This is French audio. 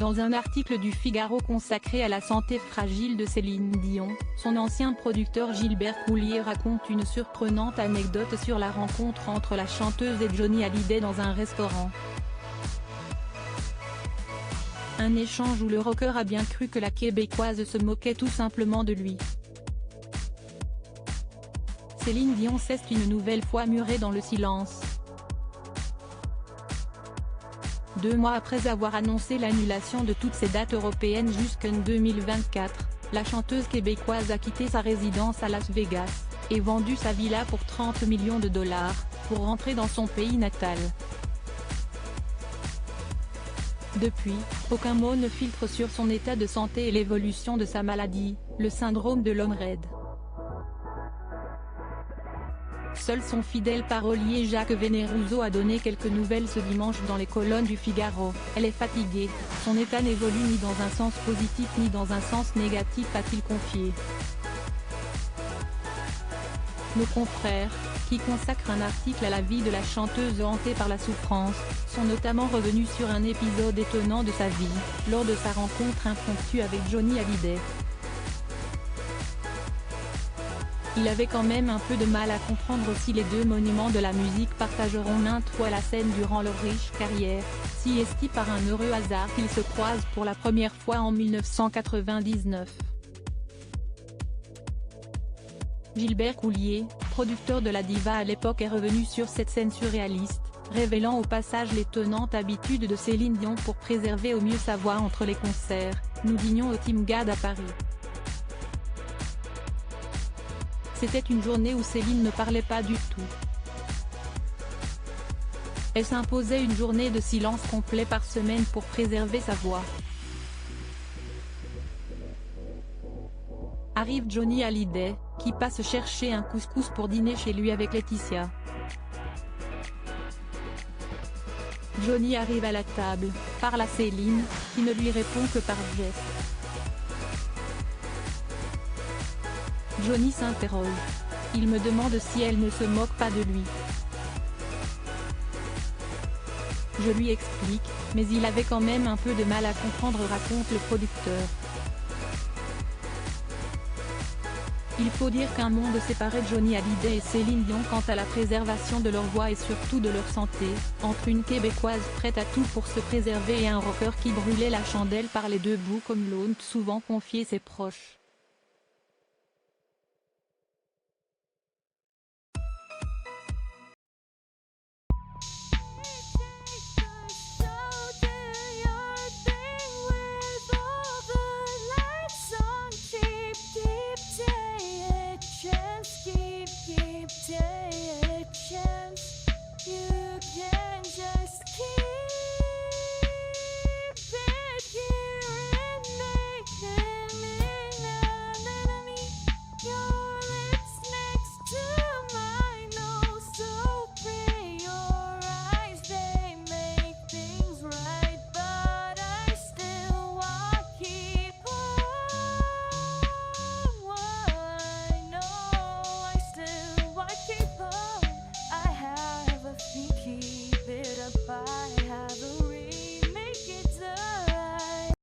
Dans un article du Figaro consacré à la santé fragile de Céline Dion, son ancien producteur Gilbert Coulier raconte une surprenante anecdote sur la rencontre entre la chanteuse et Johnny Hallyday dans un restaurant. Un échange où le rocker a bien cru que la Québécoise se moquait tout simplement de lui. Céline Dion s'est une nouvelle fois murée dans le silence. 2 mois après avoir annoncé l'annulation de toutes ses dates européennes jusqu'en 2024, la chanteuse québécoise a quitté sa résidence à Las Vegas, et vendu sa villa pour 30 millions de dollars, pour rentrer dans son pays natal. Depuis, aucun mot ne filtre sur son état de santé et l'évolution de sa maladie, le syndrome de l'homme raide. Seul son fidèle parolier Jacques Veneruso a donné quelques nouvelles ce dimanche dans les colonnes du Figaro. Elle est fatiguée, son état n'évolue ni dans un sens positif ni dans un sens négatif, a-t-il confié. Nos confrères, qui consacrent un article à la vie de la chanteuse hantée par la souffrance, sont notamment revenus sur un épisode étonnant de sa vie, lors de sa rencontre impromptue avec Johnny Hallyday. Il avait quand même un peu de mal à comprendre si les deux monuments de la musique partageront maintes fois la scène durant leur riche carrière, si est-ce par un heureux hasard qu'ils se croisent pour la première fois en 1999. Gilbert Coulier, producteur de la diva à l'époque, est revenu sur cette scène surréaliste, révélant au passage l'étonnante habitude de Céline Dion pour préserver au mieux sa voix entre les concerts. Nous dînions au Tim Gad à Paris. C'était une journée où Céline ne parlait pas du tout. Elle s'imposait une journée de silence complet par semaine pour préserver sa voix. Arrive Johnny Hallyday, qui passe chercher un couscous pour dîner chez lui avec Laetitia. Johnny arrive à la table, parle à Céline, qui ne lui répond que par geste. Johnny s'interroge. Il me demande si elle ne se moque pas de lui. Je lui explique, mais il avait quand même un peu de mal à comprendre, raconte le producteur. Il faut dire qu'un monde séparait Johnny Hallyday et Céline Dion quant à la préservation de leur voix et surtout de leur santé, entre une Québécoise prête à tout pour se préserver et un rocker qui brûlait la chandelle par les deux bouts, comme l'ont souvent confié ses proches.